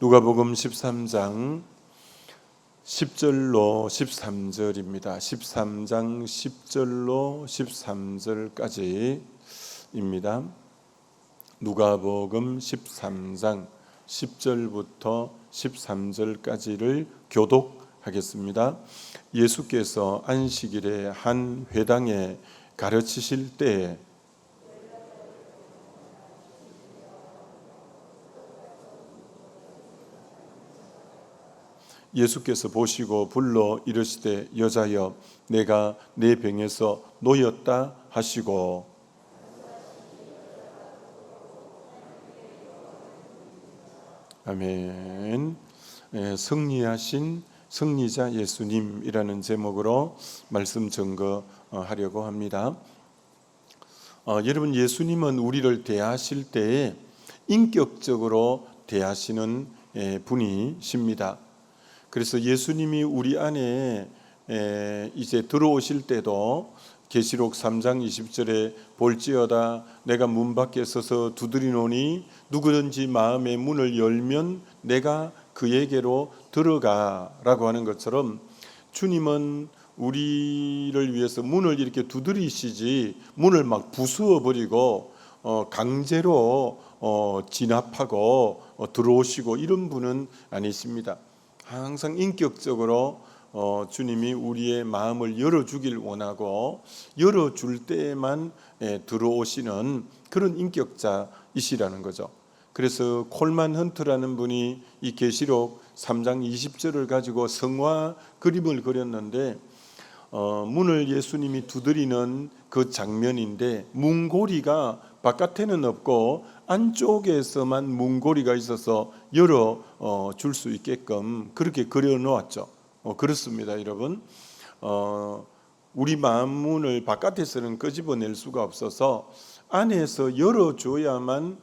누가복음 13장 10절로 13절입니다. 13장 10절로 13절까지입니다. 누가복음 13장 10절부터 13절까지를 교독하겠습니다. 예수께서 안식일에 한 회당에 가르치실 때에 예수께서 보시고 불러 이르시되 여자여 내가 내 병에서 놓였다 하시고 아멘. 승리하신 승리자 예수님이라는 제목으로 말씀 증거하려고 합니다. 여러분, 예수님은 우리를 대하실 때에 인격적으로 대하시는 분이십니다. 그래서 예수님이 우리 안에 이제 들어오실 때도 계시록 3장 20절에 볼지어다 내가 문 밖에 서서 두드리노니 누구든지 마음의 문을 열면 내가 그에게로 들어가라고 하는 것처럼 주님은 우리를 위해서 문을 이렇게 두드리시지 문을 막 부수어 버리고 강제로 진압하고 들어오시고 이런 분은 아니십니다. 항상 인격적으로 주님이 우리의 마음을 열어주길 원하고 열어줄 때에만 들어오시는 그런 인격자이시라는 거죠. 그래서 콜만 헌트라는 분이 이 계시록 3장 20절을 가지고 성화 그림을 그렸는데 문을 예수님이 두드리는 그 장면인데 문고리가 바깥에는 없고 안쪽에서만 문고리가 있어서 열어 줄 수 있게끔 그렇게 그려 놓았죠. 그렇습니다, 여러분. 우리 마음 문을 바깥에서는 끄집어낼 수가 없어서 안에서 열어줘야만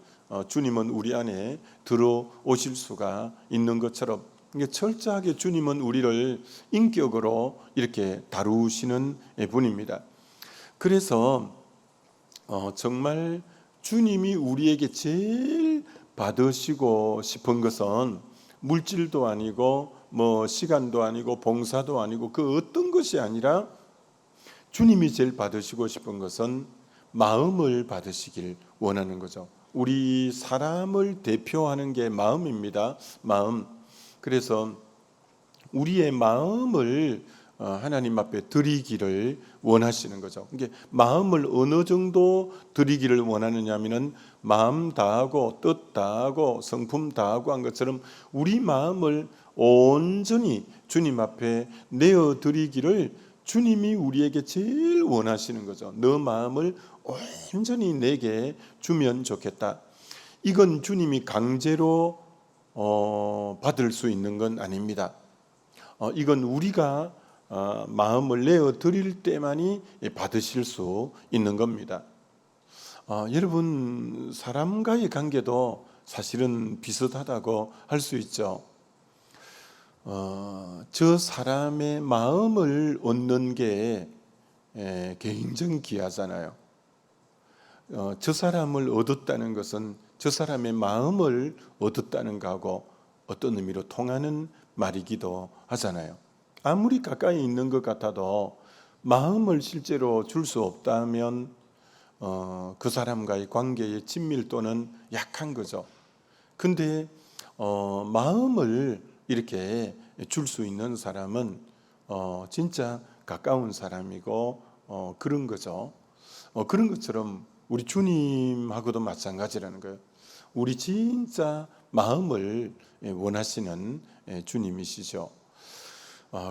주님은 우리 안에 들어오실 수가 있는 것처럼 철저하게 주님은 우리를 인격으로 이렇게 다루시는 분입니다. 그래서 정말 주님이 우리에게 제일 받으시고 싶은 것은 물질도 아니고 시간도 아니고 봉사도 아니고 그 어떤 것이 아니라 주님이 제일 받으시고 싶은 것은 마음을 받으시길 원하는 거죠. 우리 사람을 대표하는 게 마음입니다. 마음. 그래서 우리의 마음을 하나님 앞에 드리기를 원하시는 거죠. 이게 마음을 어느 정도 드리기를 원하느냐 하면은 마음 다하고 뜻 다하고 성품 다하고 한 것처럼 우리 마음을 온전히 주님 앞에 내어 드리기를 주님이 우리에게 제일 원하시는 거죠. 너 마음을 온전히 내게 주면 좋겠다. 이건 주님이 강제로 받을 수 있는 건 아닙니다. 이건 우리가 마음을 내어 드릴 때만이 받으실 수 있는 겁니다. 여러분, 사람과의 관계도 사실은 비슷하다고 할 수 있죠. 저 사람의 마음을 얻는 게 굉장히 귀하잖아요. 저 사람을 얻었다는 것은 저 사람의 마음을 얻었다는 거하고 어떤 의미로 통하는 말이기도 하잖아요. 아무리 가까이 있는 것 같아도 마음을 실제로 줄 수 없다면 그 사람과의 관계의 친밀도는 약한 거죠. 근데 마음을 이렇게 줄 수 있는 사람은 진짜 가까운 사람이고 그런 거죠. 그런 것처럼 우리 주님하고도 마찬가지라는 거예요. 우리 진짜 마음을 원하시는 주님이시죠.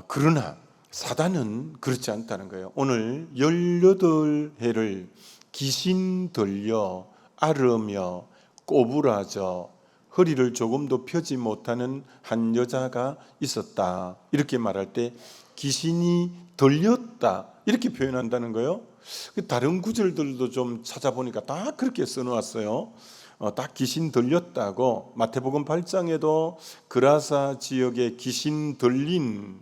그러나 사단은 그렇지 않다는 거예요. 오늘 18해를 귀신 들려 앓으며 꼬부라져 허리를 조금도 펴지 못하는 한 여자가 있었다. 이렇게 말할 때 귀신이 들렸다 이렇게 표현한다는 거예요. 다른 구절들도 좀 찾아보니까 다 그렇게 써놓았어요. 다 귀신 들렸다고. 마태복음 8장에도 그라사 지역에 귀신 들린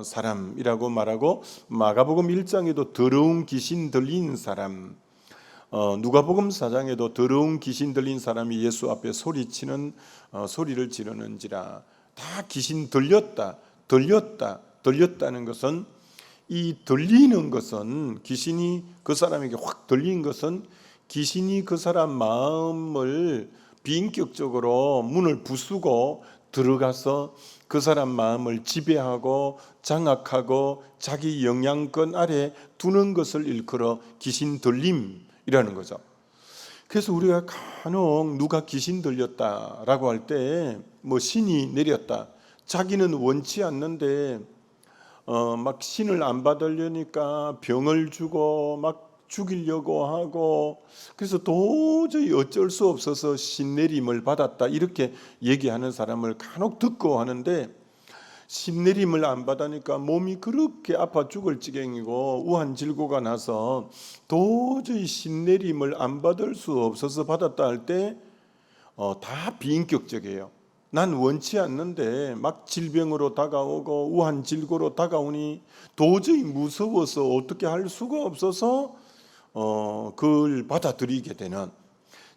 사람이라고 말하고 마가복음 1장에도 더러운 귀신 들린 사람, 누가복음 4장에도 더러운 귀신 들린 사람이 예수 앞에 소리를 지르는지라. 다 귀신 들렸다는 것은, 이 들리는 것은, 귀신이 그 사람에게 확 들린 것은 귀신이 그 사람 마음을 비인격적으로 문을 부수고 들어가서 그 사람 마음을 지배하고 장악하고 자기 영향권 아래 두는 것을 일컬어 귀신 들림이라는 거죠. 그래서 우리가 간혹 누가 귀신 들렸다라고 할 때 뭐 신이 내렸다, 자기는 원치 않는데 막 신을 안 받으려니까 병을 주고 막 죽이려고 하고, 그래서 도저히 어쩔 수 없어서 신내림을 받았다, 이렇게 얘기하는 사람을 간혹 듣고 하는데, 신내림을 안 받으니까 몸이 그렇게 아파 죽을 지경이고 우한질고가 나서 도저히 신내림을 안 받을 수 없어서 받았다 할 때 다 비인격적이에요. 난 원치 않는데 막 질병으로 다가오고 우한질고로 다가오니 도저히 무서워서 어떻게 할 수가 없어서 그걸 받아들이게 되는,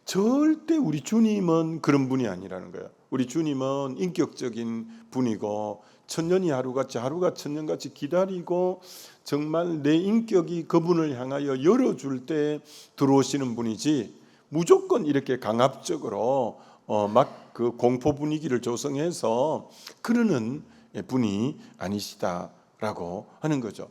절대 우리 주님은 그런 분이 아니라는 거예요. 우리 주님은 인격적인 분이고, 천년이 하루같이 하루가 천년같이 기다리고 정말 내 인격이 그분을 향하여 열어줄 때 들어오시는 분이지, 무조건 이렇게 강압적으로 막 그 공포 분위기를 조성해서 그러는 분이 아니시다라고 하는 거죠.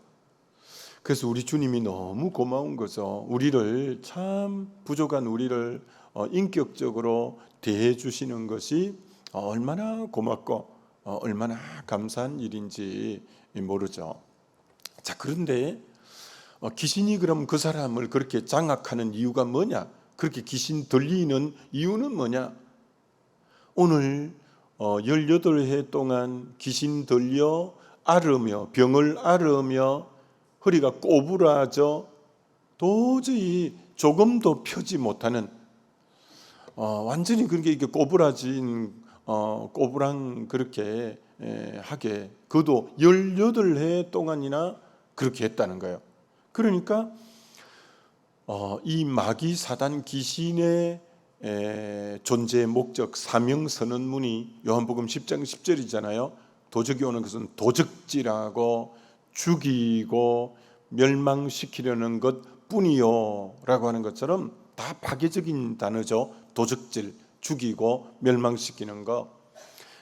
그래서 우리 주님이 너무 고마운 거죠. 우리를, 참 부족한 우리를 인격적으로 대해 주시는 것이 얼마나 고맙고 얼마나 감사한 일인지 모르죠. 자, 그런데 귀신이 그럼 그 사람을 그렇게 장악하는 이유가 뭐냐? 그렇게 귀신 들리는 이유는 뭐냐? 오늘 18해 동안 귀신 들려 앓으며 병을 앓으며 허리가 꼬부라져 도저히 조금도 펴지 못하는, 완전히 그렇게 꼬부라진 꼬부랑 그렇게 하게, 그도 18해 동안이나 그렇게 했다는 거예요. 그러니까 이 마귀 사단 귀신의 존재의 목적, 사명 선언문이 요한복음 10장 10절이잖아요. 도적이 오는 것은 도적질하고 죽이고 멸망시키려는 것 뿐이요 라고 하는 것처럼 다 파괴적인 단어죠. 도적질, 죽이고 멸망시키는 것.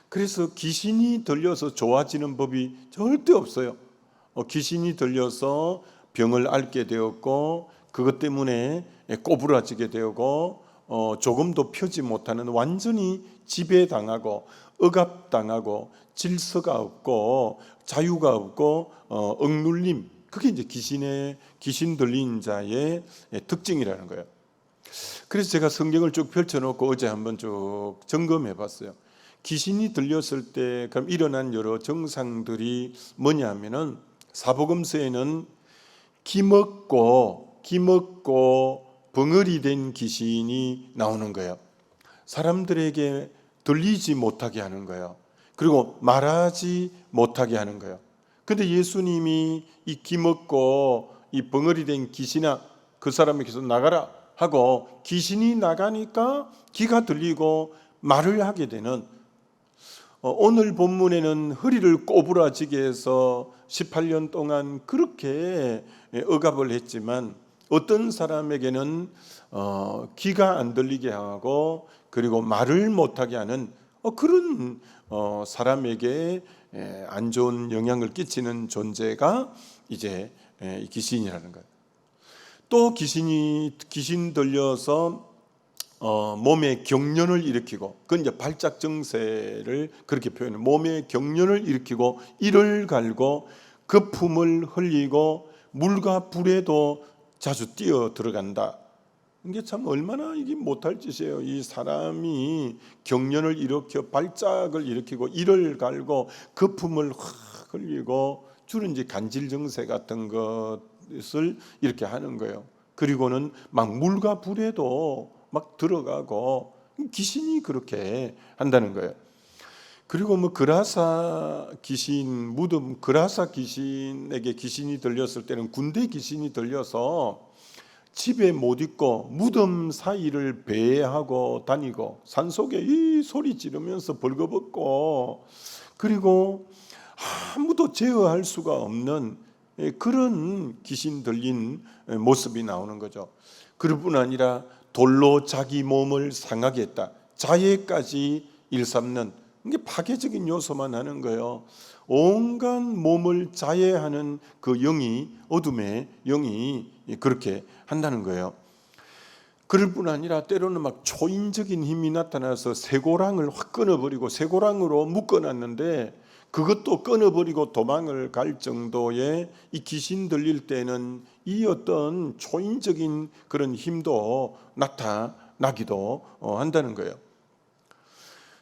그래서 귀신이 들려서 좋아지는 법이 절대 없어요. 귀신이 들려서 병을 앓게 되었고, 그것 때문에 꼬부라지게 되고 조금도 펴지 못하는, 완전히 지배당하고 억압당하고 질서가 없고 자유가 없고 억눌림, 그게 이제 귀신 들린 자의 특징이라는 거예요. 그래서 제가 성경을 쭉 펼쳐놓고 어제 한번 쭉 점검해 봤어요. 귀신이 들렸을 때 그럼 일어난 여러 증상들이 뭐냐면은, 사복음서에는 기먹고 벙어리 된 귀신이 나오는 거예요. 사람들에게 들리지 못하게 하는 거예요. 그리고 말하지 못하게 하는 거예요. 근데 예수님이 이 기먹고 이 벙어리 된 귀신아, 그 사람에게서 나가라 하고 귀신이 나가니까 귀가 들리고 말을 하게 되는, 오늘 본문에는 허리를 꼬부라지게 해서 18년 동안 그렇게 억압을 했지만, 어떤 사람에게는 귀가 안 들리게 하고 그리고 말을 못하게 하는 그런 사람에게 안 좋은 영향을 끼치는 존재가 이제 귀신이라는 거예요. 또 귀신 들려서 몸에 경련을 일으키고, 그건 이제 발작 증세를 그렇게 표현해요. 몸에 경련을 일으키고 이를 갈고 거품을 흘리고 물과 불에도 자주 뛰어 들어간다. 이게 참 얼마나 이게 못할 짓이에요. 이 사람이 경련을 일으켜 발작을 일으키고 이를 갈고 거품을 확 흘리고 주로 이제 간질 증세 같은 것을 이렇게 하는 거예요. 그리고는 막 물과 불에도 막 들어가고, 귀신이 그렇게 한다는 거예요. 그리고 뭐 그라사 귀신, 무덤 그라사 귀신에게 귀신이 들렸을 때는 군대 귀신이 들려서 집에 못 있고 무덤 사이를 배회하고 다니고 산속에 이 소리 지르면서 벌거벗고, 그리고 아무도 제어할 수가 없는 그런 귀신 들린 모습이 나오는 거죠. 그럴 뿐 아니라 돌로 자기 몸을 상하게 했다, 자해까지 일삼는, 이게 파괴적인 요소만 하는 거예요. 온갖 몸을 자해하는 그 영이, 어둠의 영이 그렇게 한다는 거예요. 그럴 뿐 아니라 때로는 막 초인적인 힘이 나타나서 쇠고랑을 확 끊어버리고, 쇠고랑으로 묶어놨는데 그것도 끊어버리고 도망을 갈 정도의, 이 귀신 들릴 때는 이 어떤 초인적인 그런 힘도 나타나기도 한다는 거예요.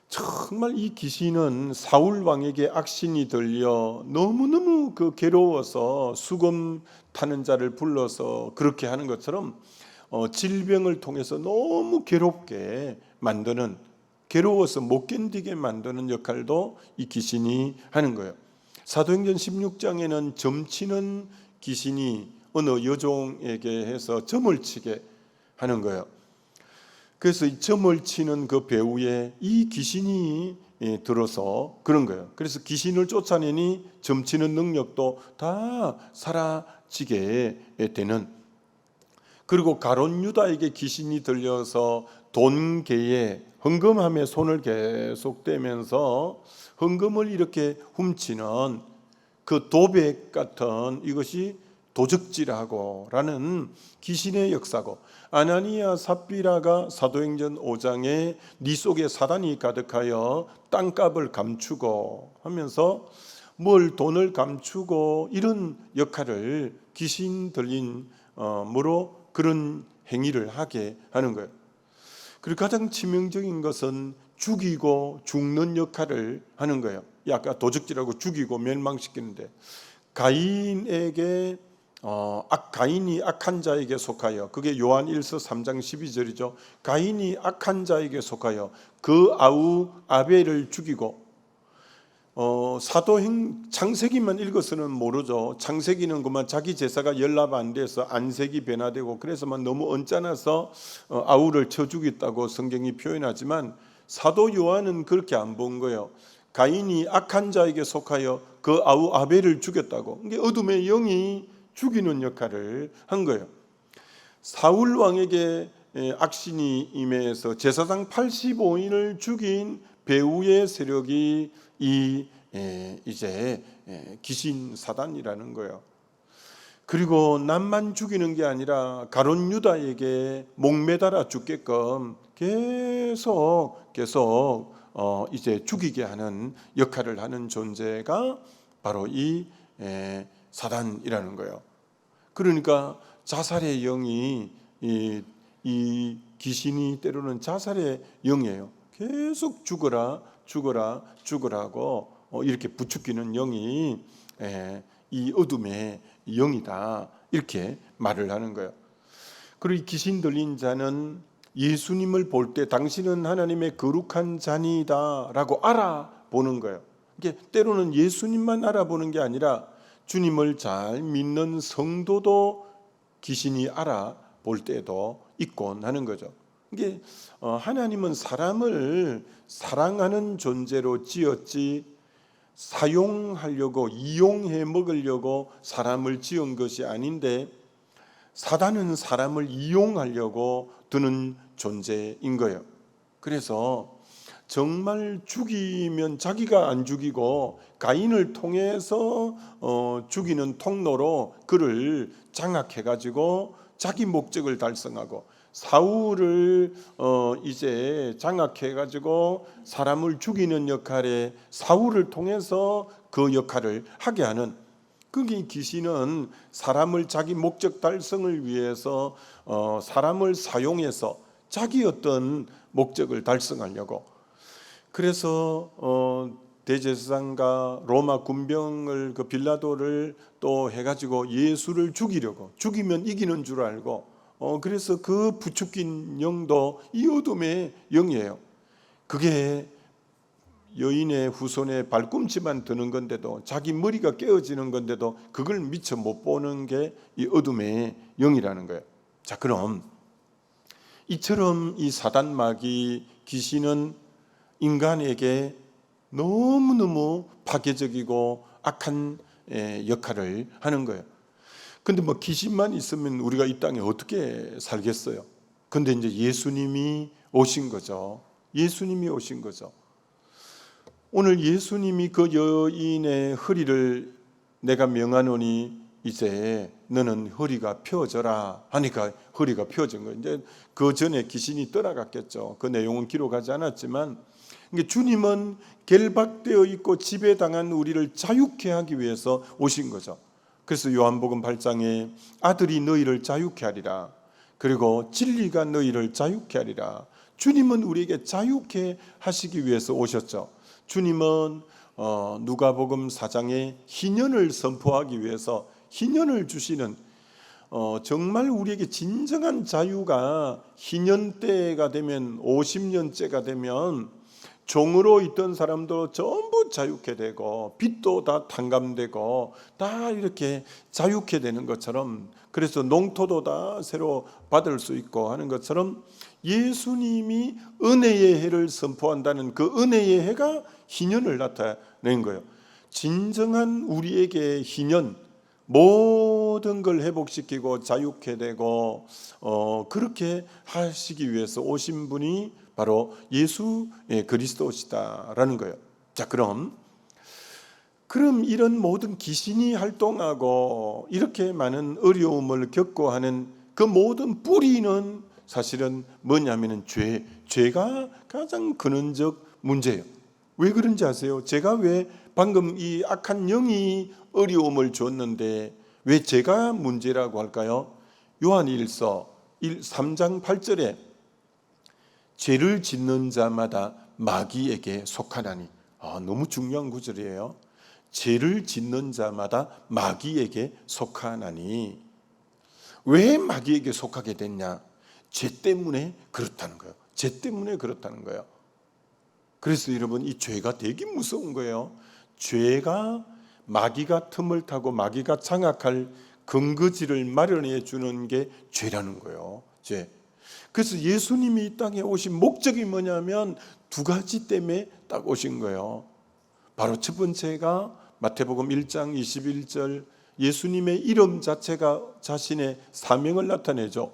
정말 이 귀신은 사울 왕에게 악신이 들려 너무너무 괴로워서 수금 타는 자를 불러서 그렇게 하는 것처럼 질병을 통해서 너무 괴롭게 만드는, 괴로워서 못 견디게 만드는 역할도 이 귀신이 하는 거예요. 사도행전 16장에는 점치는 귀신이 어느 여종에게 해서 점을 치게 하는 거예요. 그래서 이 점을 치는 그 배후에 이 귀신이 들어서 그런 거예요. 그래서 귀신을 쫓아내니 점치는 능력도 다 사라지게 되는, 그리고 가룟 유다에게 귀신이 들려서 돈계에 헌금함에 손을 계속 대면서 헌금을 이렇게 훔치는 그 도백 같은, 이것이 도적질하고라는 귀신의 역사고, 아나니아 삽비라가 사도행전 5장에 네 속에 사단이 가득하여 땅값을 감추고 하면서 뭘 돈을 감추고 이런 역할을 귀신 들린 뭐로 그런 행위를 하게 하는 거예요. 그리고 가장 치명적인 것은 죽이고 죽는 역할을 하는 거예요. 아까 도적질하고 죽이고 멸망시키는데, 가인에게 가인이 악한 자에게 속하여, 그게 요한 1서 3장 12절이죠. 가인이 악한 자에게 속하여 그 아우 아벨을 죽이고, 창세기만 읽어서는 모르죠. 창세기는 그만 자기 제사가 연락 안 돼서 안색이 변화되고 그래서만 너무 언짢아서 아우를 쳐 죽였다고 성경이 표현하지만, 사도 요한은 그렇게 안 본 거예요. 가인이 악한 자에게 속하여 그 아우 아벨을 죽였다고. 이게 어둠의 영이 죽이는 역할을 한 거예요. 사울 왕에게 악신이 임해서 제사장 85인을 죽인 배후의 세력이 이제 귀신 사단이라는 거예요. 그리고 남만 죽이는 게 아니라 가룟 유다에게 목매달아 죽게끔 계속 이제 죽이게 하는 역할을 하는 존재가 바로 이 사단이라는 거예요. 그러니까 자살의 영이, 이 귀신이 때로는 자살의 영이에요. 계속 죽으라고 이렇게 부추기는 영이 이 어둠의 영이다, 이렇게 말을 하는 거예요. 그리고 이 귀신 들린 자는 예수님을 볼 때 당신은 하나님의 거룩한 자니다 라고 알아보는 거예요. 이게 때로는 예수님만 알아보는 게 아니라 주님을 잘 믿는 성도도 귀신이 알아볼 때도 있곤 하는 거죠. 이게 하나님은 사람을 사랑하는 존재로 지었지 사용하려고, 이용해 먹으려고 사람을 지은 것이 아닌데, 사단은 사람을 이용하려고 드는 존재인 거예요. 그래서 정말 죽이면 자기가 안 죽이고 가인을 통해서 죽이는 통로로 그를 장악해 가지고 자기 목적을 달성하고, 사울을 이제 장악해 가지고 사람을 죽이는 역할에 사울을 통해서 그 역할을 하게 하는, 그게 귀신은 사람을 자기 목적 달성을 위해서 사람을 사용해서 자기 어떤 목적을 달성하려고. 그래서 대제사장과 로마 군병을, 그 빌라도를 또 해가지고 예수를 죽이려고, 죽이면 이기는 줄 알고, 그래서 그 부추긴 영도 이 어둠의 영이에요. 그게 여인의 후손의 발꿈치만 드는 건데도, 자기 머리가 깨어지는 건데도 그걸 미처 못 보는 게 이 어둠의 영이라는 거예요. 자, 그럼 이처럼 이 사단 마귀 귀신은 인간에게 너무너무 파괴적이고 악한 역할을 하는 거예요. 근데 뭐 귀신만 있으면 우리가 이 땅에 어떻게 살겠어요? 근데 이제 예수님이 오신 거죠. 예수님이 오신 거죠. 오늘 예수님이 그 여인의 허리를 내가 명하노니 이제 너는 허리가 펴져라 하니까 허리가 펴진 거예요. 이제 그 전에 귀신이 떠나갔겠죠. 그 내용은 기록하지 않았지만, 주님은 결박되어 있고 지배당한 우리를 자유케 하기 위해서 오신 거죠. 그래서 요한복음 8장에 아들이 너희를 자유케 하리라, 그리고 진리가 너희를 자유케 하리라. 주님은 우리에게 자유케 하시기 위해서 오셨죠. 주님은 누가복음 4장에 희년을 선포하기 위해서 희년을 주시는, 정말 우리에게 진정한 자유가 희년 때가 되면, 50년째가 되면 종으로 있던 사람도 전부 자유케 되고 빚도 다 탕감되고 다 이렇게 자유케 되는 것처럼, 그래서 농토도 다 새로 받을 수 있고 하는 것처럼 예수님이 은혜의 해를 선포한다는 그 은혜의 해가 희년을 나타낸 거예요. 진정한 우리에게 희년, 모든 걸 회복시키고 자유케 되고 그렇게 하시기 위해서 오신 분이 바로 예수 그리스도시다라는 거예요. 자, 그럼 이런 모든 귀신이 활동하고 이렇게 많은 어려움을 겪고 하는 그 모든 뿌리는 사실은 뭐냐면은 죄가 가장 근원적 문제예요. 왜 그런지 아세요? 제가 왜 방금 이 악한 영이 어려움을 줬는데 왜 죄가 문제라고 할까요? 요한일서 3장 8절에 죄를 짓는 자마다 마귀에게 속하나니, 너무 중요한 구절이에요. 죄를 짓는 자마다 마귀에게 속하나니. 왜 마귀에게 속하게 됐냐? 죄 때문에 그렇다는 거예요. 죄 때문에 그렇다는 거예요. 그래서 여러분, 이 죄가 되게 무서운 거예요. 죄가 마귀가 틈을 타고 마귀가 장악할 근거지를 마련해 주는 게 죄라는 거예요. 죄. 그래서 예수님이 이 땅에 오신 목적이 뭐냐면 두 가지 때문에 딱 오신 거예요. 바로 첫 번째가 마태복음 1장 21절, 예수님의 이름 자체가 자신의 사명을 나타내죠.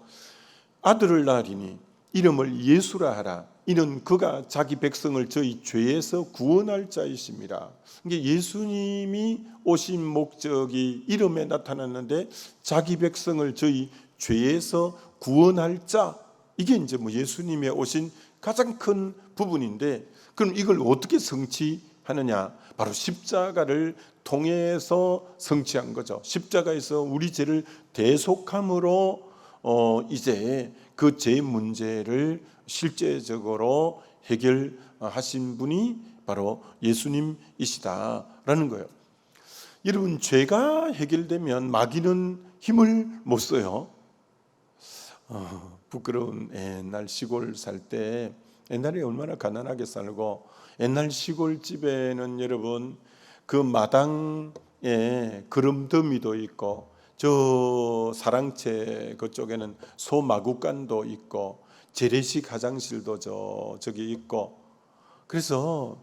아들을 낳으리니 이름을 예수라 하라. 이는 그가 자기 백성을 저희 죄에서 구원할 자이십니다. 이게 예수님이 오신 목적이 이름에 나타났는데, 자기 백성을 저희 죄에서 구원할 자, 이게 이제 뭐 예수님의 오신 가장 큰 부분인데, 그럼 이걸 어떻게 성취하느냐? 바로 십자가를 통해서 성취한 거죠. 십자가에서 우리 죄를 대속함으로 이제 그 죄 문제를 실제적으로 해결하신 분이 바로 예수님이시다라는 거예요. 여러분, 죄가 해결되면 마귀는 힘을 못 써요. 부끄러운 옛날 시골 살 때, 옛날에 얼마나 가난하게 살고, 옛날 시골집에는 여러분 그 마당에 그름더미도 있고, 저 사랑채 그쪽에는 소마구간도 있고, 재래식 화장실도 저기 있고, 그래서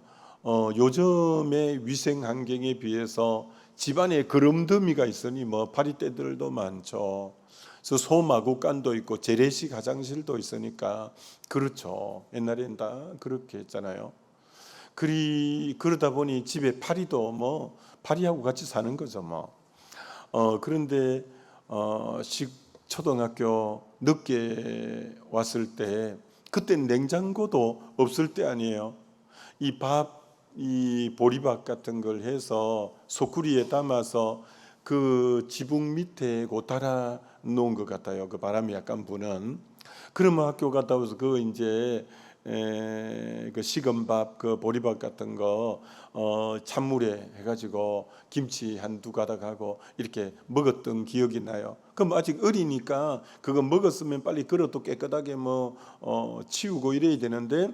요즘의 위생 환경에 비해서 집안에 그름더미가 있으니 뭐 파리떼들도 많죠. 그래서 소마구간도 있고 재래식 화장실도 있으니까 그렇죠. 옛날엔 다 그렇게 했잖아요. 그러다 보니 집에 파리도 뭐 파리하고 같이 사는 거죠 뭐. 그런데 초등학교 늦게 왔을 때, 그때는 냉장고도 없을 때 아니에요. 이 보리밥 같은 걸 해서 소쿠리에 담아서 그 지붕 밑에 달아 놓은 것 같아요. 그 바람이 약간 부는. 그러면 학교 갔다 와서 그 식은 밥, 그 보리밥 같은 거 찬물에 해가지고 김치 한두 가닥하고 이렇게 먹었던 기억이 나요. 그럼 아직 어리니까 그거 먹었으면 빨리 그릇도 깨끗하게 치우고 이래야 되는데,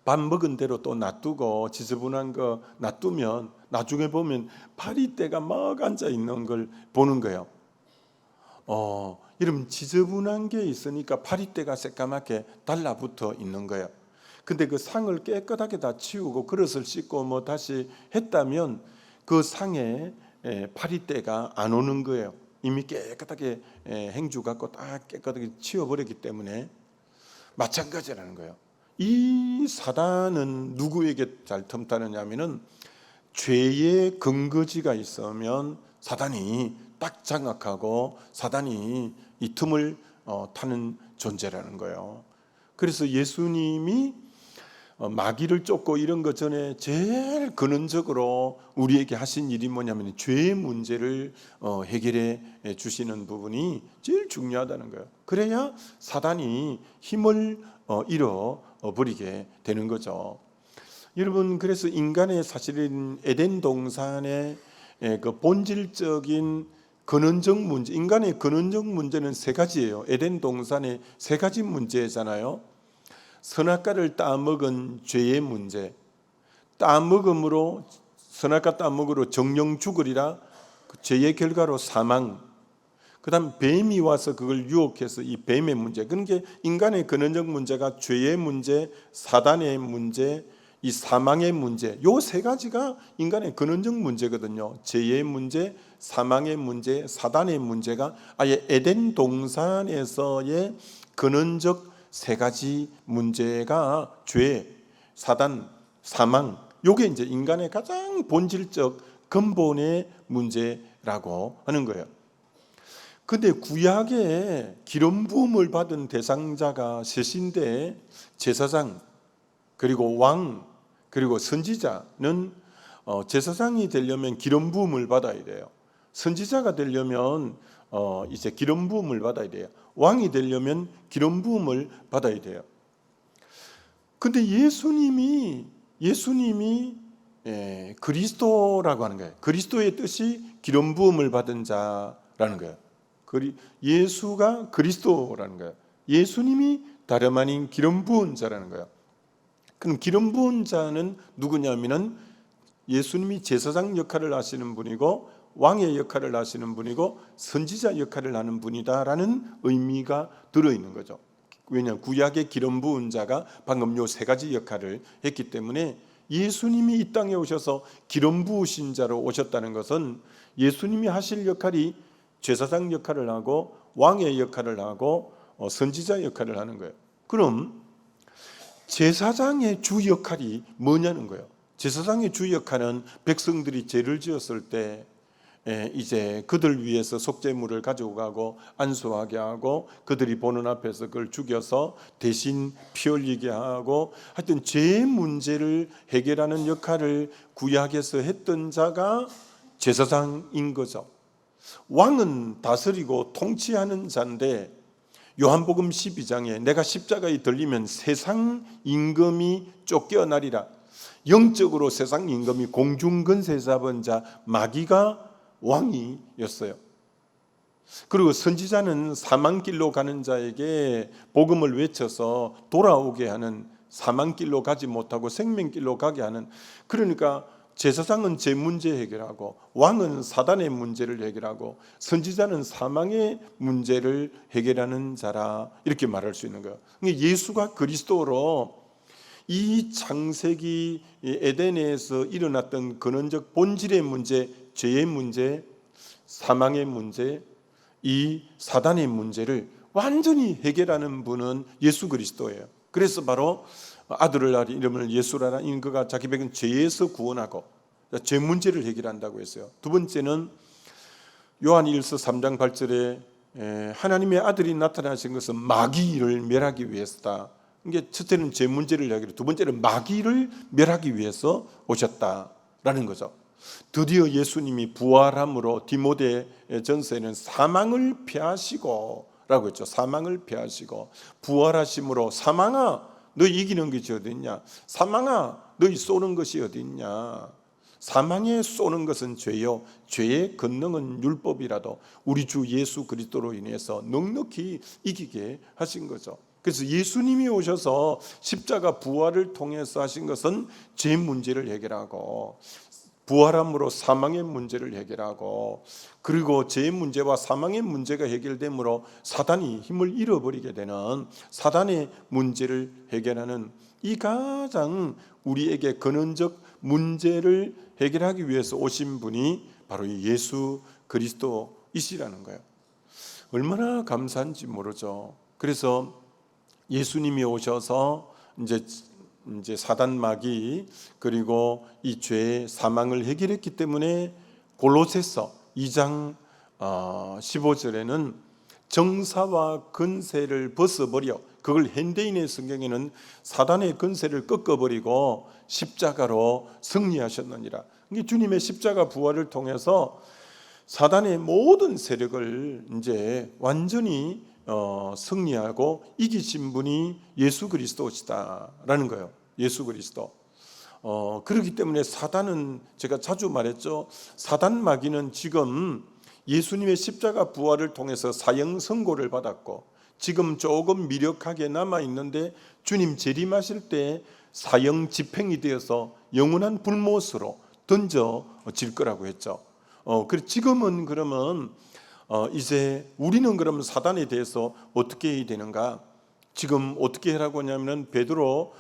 밥 먹은 대로 또 놔두고 지저분한 거 놔두면 나중에 보면 파리떼가 막 앉아 있는 걸 보는 거예요. 이런 지저분한 게 있으니까 파리떼가 새까맣게 달라붙어 있는 거예요. 근데 그 상을 깨끗하게 다 치우고 그릇을 씻고 뭐 다시 했다면 그 상에 파리떼가 안 오는 거예요. 이미 깨끗하게 행주 갖고 다 깨끗하게 치워버렸기 때문에. 마찬가지라는 거예요. 이 사단은 누구에게 잘 틈타느냐면은 죄의 근거지가 있으면 사단이 딱 장악하고 사단이 이 틈을 타는 존재라는 거예요. 그래서 예수님이 마귀를 쫓고 이런 것 전에 제일 근원적으로 우리에게 하신 일이 뭐냐면 죄의 문제를 해결해 주시는 부분이 제일 중요하다는 거예요. 그래야 사단이 힘을 잃어버리게 되는 거죠. 여러분, 그래서 인간의 사실은 에덴 동산의 그 본질적인 근원적 문제, 인간의 근원적 문제는 세 가지예요. 에덴 동산의 세 가지 문제잖아요. 선악과를 따먹은 죄의 문제, 따먹음으로 선악과 따먹으로 정령 죽으리라, 그 죄의 결과로 사망. 그다음 뱀이 와서 그걸 유혹해서 이 뱀의 문제. 그러니까 인간의 근원적 문제가 죄의 문제, 사단의 문제, 이 사망의 문제. 요 세 가지가 인간의 근원적 문제거든요. 죄의 문제, 사망의 문제, 사단의 문제가 아예 에덴 동산에서의 근원적 세 가지 문제가 죄, 사단, 사망. 요게 이제 인간의 가장 본질적 근본의 문제라고 하는 거예요. 근데 구약에 기름 부음을 받은 대상자가 셋인데 제사장, 그리고 왕, 그리고 선지자는 제사장이 되려면 기름 부음을 받아야 돼요. 선지자가 되려면 이제 기름 부음을 받아야 돼요. 왕이 되려면 기름 부음을 받아야 돼요. 근데 예수님이 그리스도라고 하는 거예요. 그리스도의 뜻이 기름 부음을 받은 자라는 거예요. 예수가 그리스도라는 거예요. 예수님이 다름 아닌 기름 부은 자라는 거예요. 그럼 기름 부은 자는 누구냐면은 예수님이 제사장 역할을 하시는 분이고 왕의 역할을 하시는 분이고 선지자 역할을 하는 분이다라는 의미가 들어있는 거죠. 왜냐하면 구약의 기름 부은 자가 방금 요 세 가지 역할을 했기 때문에 예수님이 이 땅에 오셔서 기름 부으신 자로 오셨다는 것은 예수님이 하실 역할이 제사장 역할을 하고 왕의 역할을 하고 선지자 역할을 하는 거예요. 그럼 제사장의 주 역할이 뭐냐는 거예요. 제사장의 주 역할은 백성들이 죄를 지었을 때 이제 그들 위해서 속죄물을 가지고 가고 안수하게 하고 그들이 보는 앞에서 그걸 죽여서 대신 피 흘리게 하고 하여튼 죄의 문제를 해결하는 역할을 구약에서 했던 자가 제사장인 거죠. 왕은 다스리고 통치하는 자인데 요한복음 12장에 내가 십자가에 들리면 세상 임금이 쫓겨나리라. 영적으로 세상 임금이 공중근세 잡은 자 마귀가 왕이었어요. 그리고 선지자는 사망길로 가는 자에게 복음을 외쳐서 돌아오게 하는, 사망길로 가지 못하고 생명길로 가게 하는. 그러니까 제사장은 죄 문제 해결하고 왕은 사단의 문제를 해결하고 선지자는 사망의 문제를 해결하는 자라, 이렇게 말할 수 있는 거예요. 예수가 그리스도로 이 창세기 에덴에서 일어났던 근원적 본질의 문제, 죄의 문제, 사망의 문제, 이 사단의 문제를 완전히 해결하는 분은 예수 그리스도예요. 그래서 바로 아들을 낳은 이름을 예수라라. 인그가 자기 백은 죄에서 구원하고 죄 문제를 해결한다고 했어요. 두 번째는 요한 1서 3장 8절에 하나님의 아들이 나타나신 것은 마귀를 멸하기 위해서다. 이게 첫째는 죄 문제를 해결하고 두 번째는 마귀를 멸하기 위해서 오셨다라는 거죠. 드디어 예수님이 부활함으로 디모데 전서에는 사망을 패하시고 라고 했죠. 사망을 패하시고 부활하심으로 사망아 너희 이기는 것이 어디 있냐, 사망아 너희 쏘는 것이 어디 있냐. 사망에 쏘는 것은 죄요, 죄의 권능은 율법이라도 우리 주 예수 그리스도로 인해서 넉넉히 이기게 하신 거죠. 그래서 예수님이 오셔서 십자가 부활을 통해서 하신 것은 죄 문제를 해결하고 부활함으로 사망의 문제를 해결하고, 그리고 죄의 문제와 사망의 문제가 해결되므로 사단이 힘을 잃어버리게 되는 사단의 문제를 해결하는 이 가장 우리에게 근원적 문제를 해결하기 위해서 오신 분이 바로 이 예수 그리스도이시라는 거예요. 얼마나 감사한지 모르죠. 그래서 예수님이 오셔서 이제 사단 마귀 그리고 이 죄의 사망을 해결했기 때문에 골로새서 2장 15절에는 정사와 근세를 벗어버려, 그걸 현대인의 성경에는 사단의 근세를 꺾어버리고 십자가로 승리하셨느니라. 이게 주님의 십자가 부활을 통해서 사단의 모든 세력을 이제 완전히 승리하고 이기신 분이 예수 그리스도시다라는 거예요. 예수 그리스도. 그렇기 때문에 사단은, 제가 자주 말했죠, 사단 마귀는 지금 예수님의 십자가 부활을 통해서 사형 선고를 받았고 지금 조금 미력하게 남아 있는데 주님 재림하실 때 사형 집행이 되어서 영원한 불못으로 던져질 거라고 했죠. 그래서 지금은 그러면 이제 우리는 그러면 사단에 대해서 어떻게 해야 되는가? 지금 어떻게 하라고 하냐면 베드로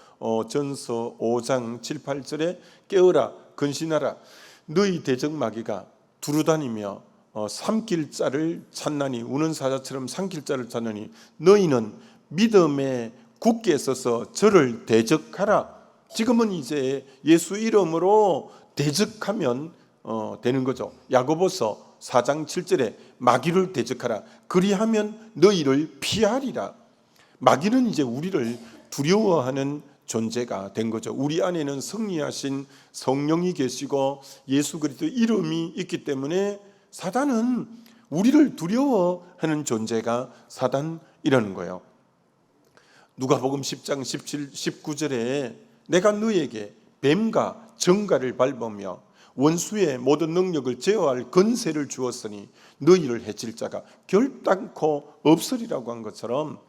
전서 5장 7, 8절에 깨어라 근신하라, 너희 대적 마귀가 두루다니며 삼킬 자를 찾나니, 우는 사자처럼 삼킬 자를 찾나니 너희는 믿음에 굳게 서서 저를 대적하라. 지금은 이제 예수 이름으로 대적하면 되는 거죠. 야고보서 4장 7절에 마귀를 대적하라, 그리하면 너희를 피하리라. 마귀는 이제 우리를 두려워하는 존재가 된 거죠. 우리 안에는 승리하신 성령이 계시고 예수 그리스도 이름이 있기 때문에 사단은 우리를 두려워하는 존재가 사단이라는 거예요. 누가복음 10장 17, 19절에 내가 너에게 뱀과 정갈을 밟으며 원수의 모든 능력을 제어할 권세를 주었으니 너희를 해칠 자가 결단코 없으리라고 한 것처럼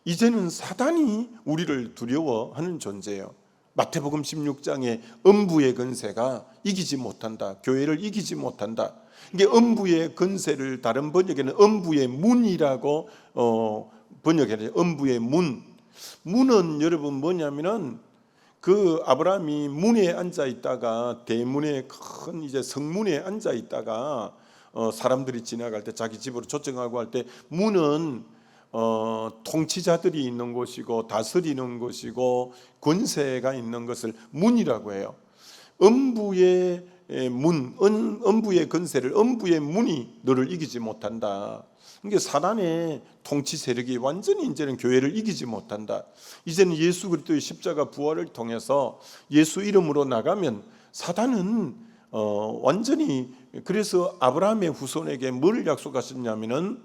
이제는 사단이 우리를 두려워하는 존재예요. 마태복음 16장에 음부의 권세가 이기지 못한다, 교회를 이기지 못한다. 이게 음부의 권세를 다른 번역에는 음부의 문이라고 번역해요. 음부의 문. 문은 여러분 뭐냐면은 그 아브라함이 문에 앉아 있다가 대문에 큰 이제 성문에 앉아 있다가 사람들이 지나갈 때 자기 집으로 초청하고 할 때 문은 통치자들이 있는 곳이고 다스리는 곳이고 권세가 있는 것을 문이라고 해요. 음부의 문, 음부의 권세를, 음부의 문이 너를 이기지 못한다. 이게 사단의 통치 세력이 완전히 이제는 교회를 이기지 못한다. 이제는 예수 그리스도의 십자가 부활을 통해서 예수 이름으로 나가면 사단은 완전히, 그래서 아브라함의 후손에게 뭘 약속하셨냐면은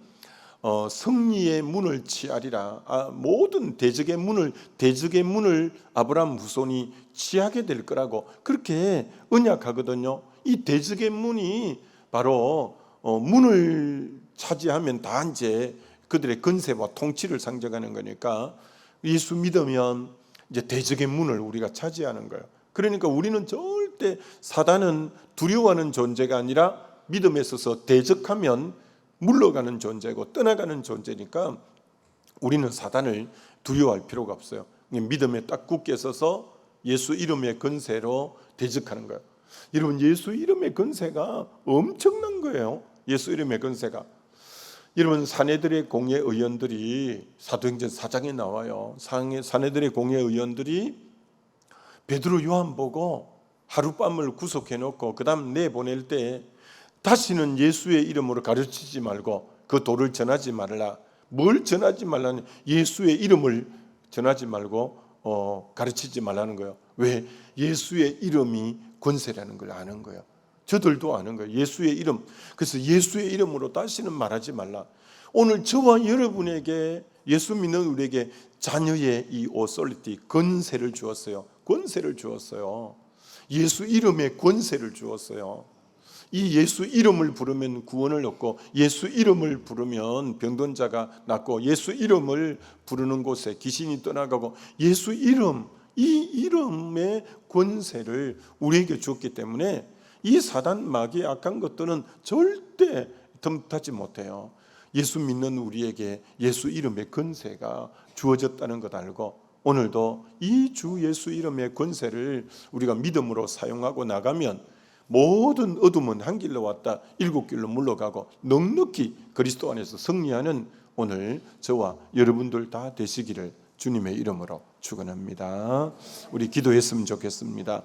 승리의 문을 취하리라. 모든 대적의 문을 아브라함 후손이 취하게 될 거라고 그렇게 언약하거든요. 이 대적의 문이 바로 문을 차지하면 다 이제 그들의 권세와 통치를 상징하는 거니까 예수 믿으면 이제 대적의 문을 우리가 차지하는 거예요. 그러니까 우리는 절대 사단은 두려워하는 존재가 아니라 믿음에 있어서 대적하면 물러가는 존재고 떠나가는 존재니까 우리는 사단을 두려워할 필요가 없어요. 믿음에 딱 굳게 서서 예수 이름의 권세로 대적하는 거예요. 여러분, 예수 이름의 권세가 엄청난 거예요. 예수 이름의 권세가. 여러분, 사내들의 공회 의원들이 사도행전 4장에 나와요. 사내들의 공회 의원들이 베드로 요한 보고 하룻밤을 구속해 놓고 그 다음 내보낼 때 다시는 예수의 이름으로 가르치지 말고 그 도를 전하지 말라. 뭘 전하지 말라는, 예수의 이름을 전하지 말고 가르치지 말라는 거예요. 왜? 예수의 이름이 권세라는 걸 아는 거예요. 저들도 아는 거예요. 예수의 이름. 그래서 예수의 이름으로 다시는 말하지 말라. 오늘 저와 여러분에게, 예수 믿는 우리에게 자녀의 이 오소리티, 권세를 주었어요. 권세를 주었어요. 예수 이름의 권세를 주었어요. 이 예수 이름을 부르면 구원을 얻고, 예수 이름을 부르면 병든 자가 낫고, 예수 이름을 부르는 곳에 귀신이 떠나가고, 예수 이름, 이 이름의 권세를 우리에게 주었기 때문에 이 사단 마귀의 악한 것들은 절대 틈타지 못해요. 예수 믿는 우리에게 예수 이름의 권세가 주어졌다는 것 알고 오늘도 이 주 예수 이름의 권세를 우리가 믿음으로 사용하고 나가면 모든 어둠은 한 길로 왔다 일곱 길로 물러가고 넉넉히 그리스도 안에서 승리하는 오늘 저와 여러분들 다 되시기를 주님의 이름으로 축원합니다. 우리 기도했으면 좋겠습니다.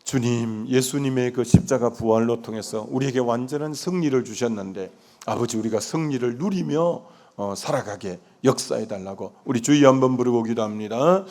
주님, 예수님의 그 십자가 부활로 통해서 우리에게 완전한 승리를 주셨는데 아버지, 우리가 승리를 누리며 살아가게 역사해 달라고 우리 주여 한번 부르고 기도합니다.